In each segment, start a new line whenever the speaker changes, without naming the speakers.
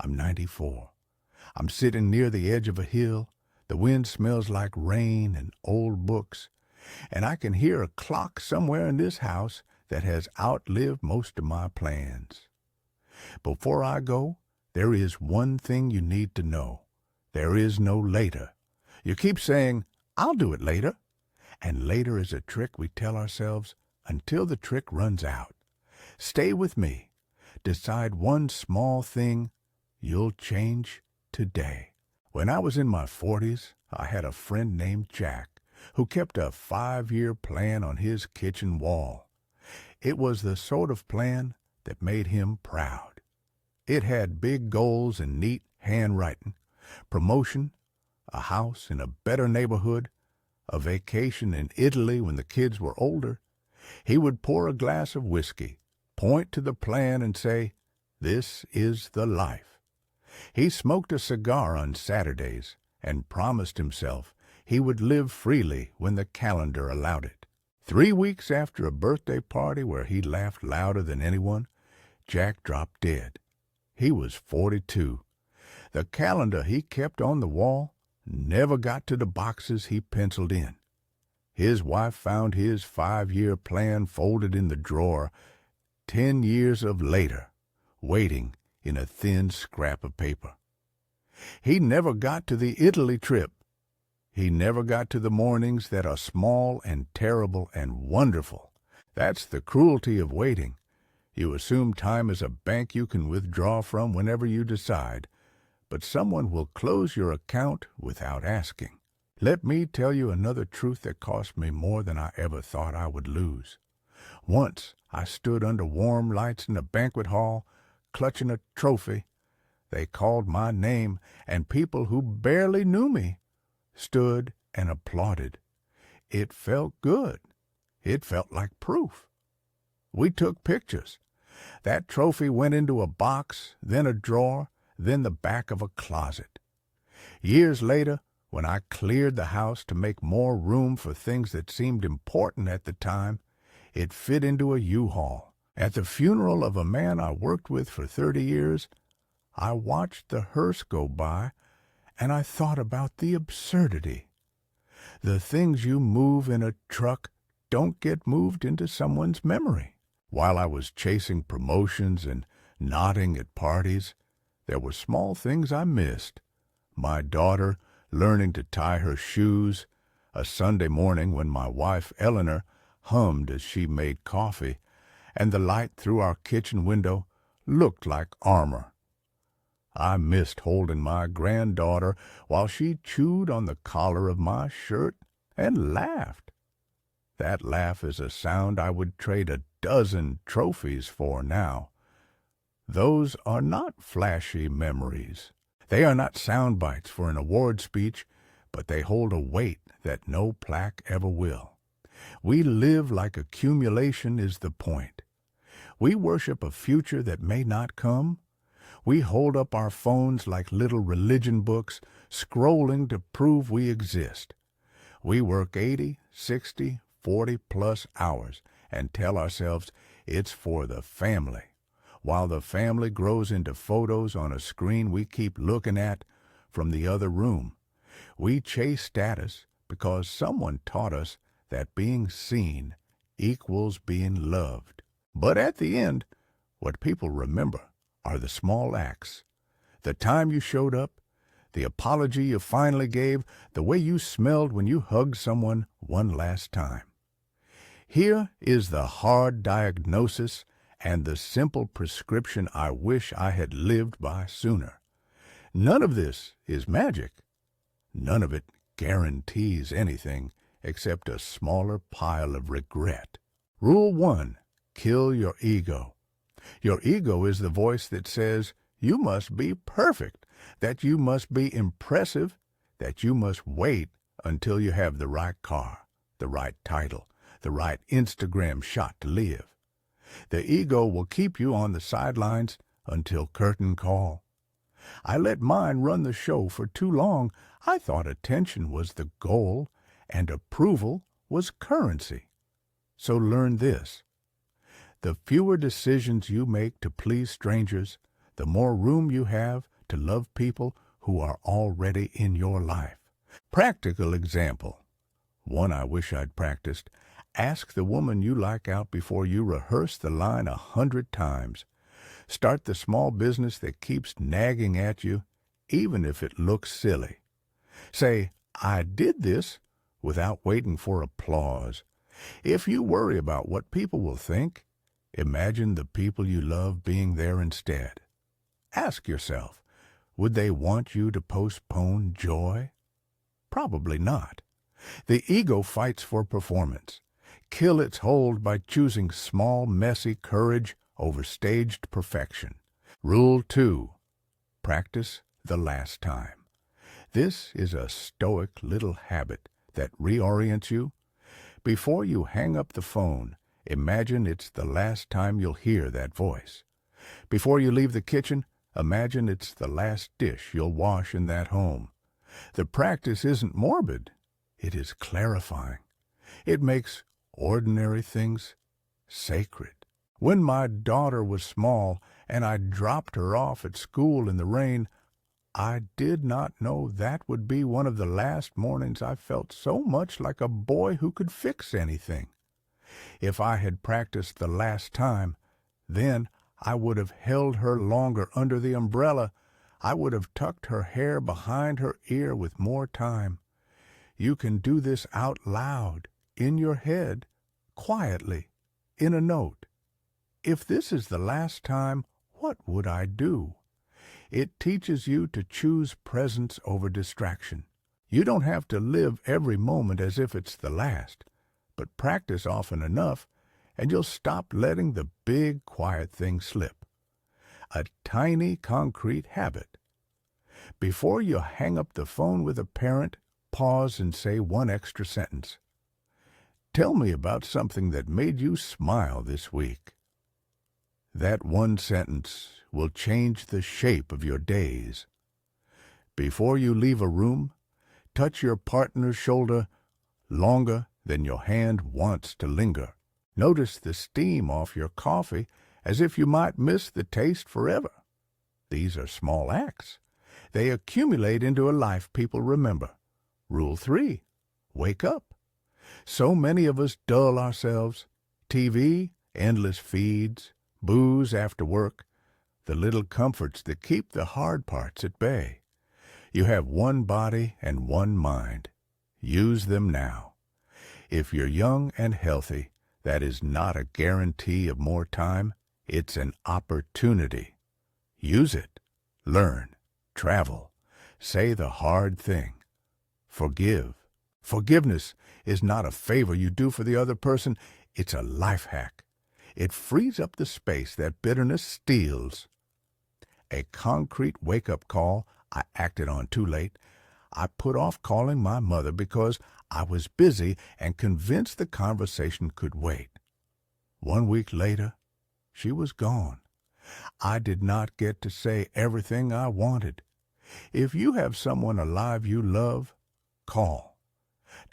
I'm 94. I'm sitting near the edge of a hill. The wind smells like rain and old books, and I can hear a clock somewhere in this house that has outlived most of my plans. Before I go, there is one thing you need to know. There is no later. You keep saying, I'll do it later. And later is a trick we tell ourselves until the trick runs out. Stay with me. Decide one small thing you'll change today. When I was in my 40s, I had a friend named Jack who kept a 5-year plan on his kitchen wall. It was the sort of plan that made him proud. It had big goals and neat handwriting, promotion, a house in a better neighborhood, a vacation in Italy when the kids were older. He would pour a glass of whiskey, point to the plan and say, "This is the life." He smoked a cigar on Saturdays and promised himself he would live freely when the calendar allowed it. 3 weeks after a birthday party where he laughed louder than anyone, Jack dropped dead. He was 42. The calendar he kept on the wall never got to the boxes he penciled in. His wife found his 5-year plan folded in the drawer 10 years later, waiting in a thin scrap of paper. He never got to the Italy trip. He never got to the mornings that are small and terrible and wonderful. That's the cruelty of waiting. You assume time is a bank you can withdraw from whenever you decide, but someone will close your account without asking. Let me tell you another truth that cost me more than I ever thought I would lose. Once I stood under warm lights in a banquet hall, clutching a trophy. They called my name, and people who barely knew me stood and applauded. It felt good. It felt like proof. We took pictures. That trophy went into a box, then a drawer, then the back of a closet. Years later, when I cleared the house to make more room for things that seemed important at the time, it fit into a U-Haul. At the funeral of a man I worked with for 30 years, I watched the hearse go by, and I thought about the absurdity. The things you move in a truck don't get moved into someone's memory. While I was chasing promotions and nodding at parties, there were small things I missed. My daughter learning to tie her shoes, a Sunday morning when my wife Eleanor hummed as she made coffee, and the light through our kitchen window looked like armor. I missed holding my granddaughter while she chewed on the collar of my shirt and laughed. That laugh is a sound I would trade a dozen trophies for now. Those are not flashy memories. They are not sound bites for an award speech, but they hold a weight that no plaque ever will. We live like accumulation is the point. We worship a future that may not come. We hold up our phones like little religion books, scrolling to prove we exist. We work 80, 60, 40-plus hours and tell ourselves it's for the family, while the family grows into photos on a screen we keep looking at from the other room. We chase status because someone taught us that being seen equals being loved. But at the end, what people remember are the small acts. The time you showed up, the apology you finally gave, the way you smelled when you hugged someone one last time. Here is the hard diagnosis and the simple prescription I wish I had lived by sooner. None of this is magic. None of it guarantees anything except a smaller pile of regret. Rule 1. Kill your ego. Your ego is the voice that says you must be perfect, that you must be impressive, that you must wait until you have the right car, the right title, the right Instagram shot to live. The ego will keep you on the sidelines until curtain call. I let mine run the show for too long. I thought attention was the goal and approval was currency. So learn this. The fewer decisions you make to please strangers, the more room you have to love people who are already in your life. Practical example. One I wish I'd practiced. Ask the woman you like out before you rehearse the line 100 times. Start the small business that keeps nagging at you, even if it looks silly. Say, "I did this," without waiting for applause. If you worry about what people will think, imagine the people you love being there instead. Ask yourself, would they want you to postpone joy? Probably not. The ego fights for performance. Kill its hold by choosing small, messy courage over staged perfection. Rule 2. Practice the last time. This is a stoic little habit that reorients you. Before you hang up the phone, imagine it's the last time you'll hear that voice. Before you leave the kitchen, imagine it's the last dish you'll wash in that home. The practice isn't morbid. It is clarifying. It makes ordinary things sacred. When my daughter was small and I dropped her off at school in the rain, I did not know that would be one of the last mornings I felt so much like a boy who could fix anything. If I had practiced the last time, then I would have held her longer under the umbrella. I would have tucked her hair behind her ear with more time. You can do this out loud, in your head, quietly, in a note. If this is the last time, what would I do? It teaches you to choose presence over distraction. You don't have to live every moment as if it's the last, but practice often enough, and you'll stop letting the big, quiet things slip. A tiny, concrete habit. Before you hang up the phone with a parent, pause and say one extra sentence. Tell me about something that made you smile this week. That one sentence will change the shape of your days. Before you leave a room, touch your partner's shoulder longer than your hand wants to linger. Notice the steam off your coffee as if you might miss the taste forever. These are small acts. They accumulate into a life people remember. Rule 3. Wake up. So many of us dull ourselves. TV, endless feeds, booze after work, the little comforts that keep the hard parts at bay. You have one body and one mind. Use them now. If you're young and healthy, that is not a guarantee of more time. It's an opportunity. Use it. Learn. Travel. Say the hard thing. Forgive. Forgiveness is not a favor you do for the other person. It's a life hack. It frees up the space that bitterness steals. A concrete wake-up call I acted on too late. I put off calling my mother because I was busy and convinced the conversation could wait. 1 week later, she was gone. I did not get to say everything I wanted. If you have someone alive you love, call.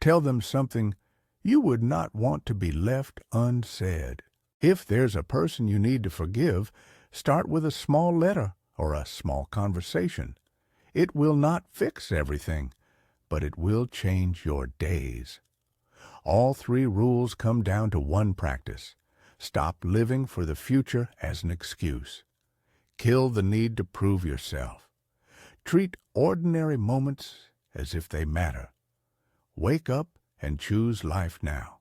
Tell them something you would not want to be left unsaid. If there's a person you need to forgive, start with a small letter or a small conversation. It will not fix everything, but it will change your days. All 3 rules come down to one practice. Stop living for the future as an excuse. Kill the need to prove yourself. Treat ordinary moments as if they matter. Wake up and choose life now,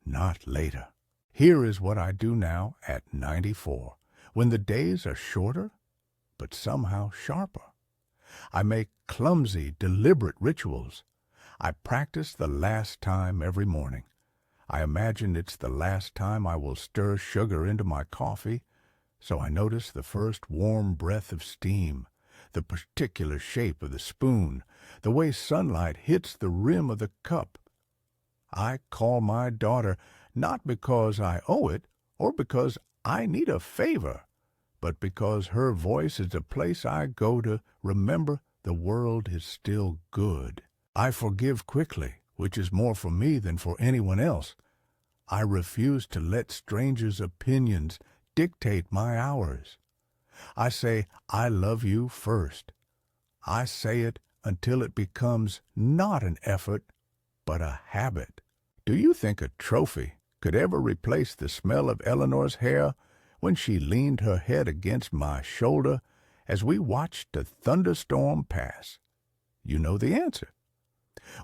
not later. Here is what I do now at 94, when the days are shorter, but somehow sharper. I make clumsy, deliberate rituals. I practice the last time every morning. I imagine it's the last time I will stir sugar into my coffee, so I notice the first warm breath of steam, the particular shape of the spoon, the way sunlight hits the rim of the cup. I call my daughter not because I owe it or because I need a favor, but because her voice is a place I go to remember the world is still good. I forgive quickly, which is more for me than for anyone else. I refuse to let strangers' opinions dictate my hours. I say, I love you first. I say it until it becomes not an effort, but a habit. Do you think a trophy could ever replace the smell of Eleanor's hair when she leaned her head against my shoulder as we watched the thunderstorm pass? You know the answer.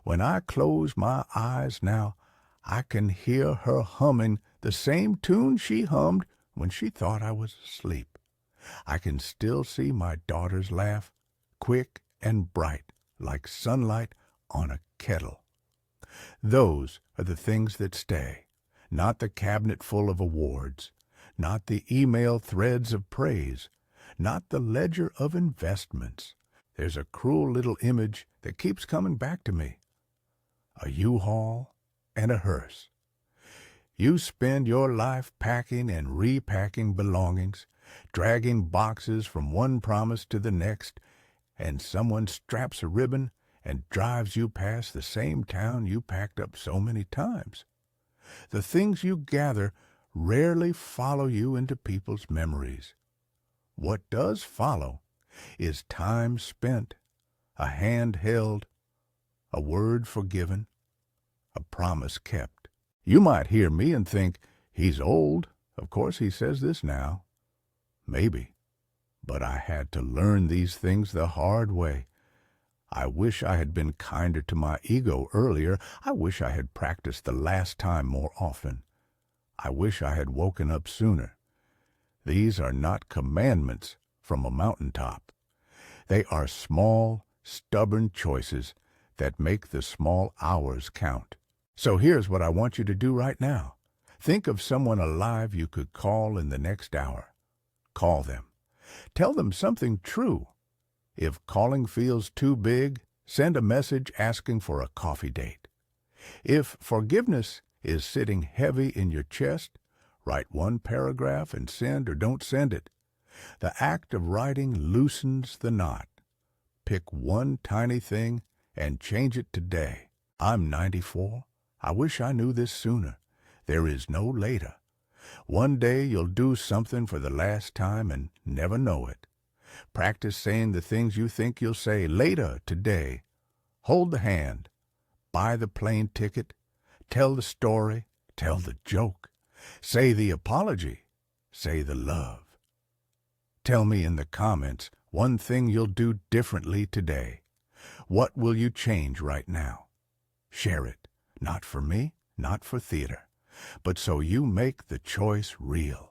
When I close my eyes now, I can hear her humming the same tune she hummed when she thought I was asleep. I can still see my daughter's laugh, quick and bright, like sunlight on a kettle. Those are the things that stay, not the cabinet full of awards, not the email threads of praise, not the ledger of investments. There's a cruel little image that keeps coming back to me. A U-Haul and a hearse. You spend your life packing and repacking belongings, dragging boxes from one promise to the next, and someone straps a ribbon and drives you past the same town you packed up so many times. The things you gather rarely follow you into people's memories. What does follow is time spent, a hand held, a word forgiven, a promise kept. You might hear me and think, he's old. Of course he says this now. Maybe. But I had to learn these things the hard way. I wish I had been kinder to my ego earlier. I wish I had practiced the last time more often. I wish I had woken up sooner. These are not commandments from a mountaintop. They are small, stubborn choices that make the small hours count. So here's what I want you to do right now. Think of someone alive you could call in the next hour. Call them. Tell them something true. If calling feels too big, send a message asking for a coffee date. If forgiveness is sitting heavy in your chest, write one paragraph and send or don't send it. The act of writing loosens the knot. Pick one tiny thing and change it today. I'm 94. I wish I knew this sooner. There is no later. One day you'll do something for the last time and never know it. Practice saying the things you think you'll say later today. Hold the hand. Buy the plane ticket. Tell the story. Tell the joke. Say the apology. Say the love. Tell me in the comments one thing you'll do differently today. What will you change right now? Share it. Not for me, not for theater, but so you make the choice real.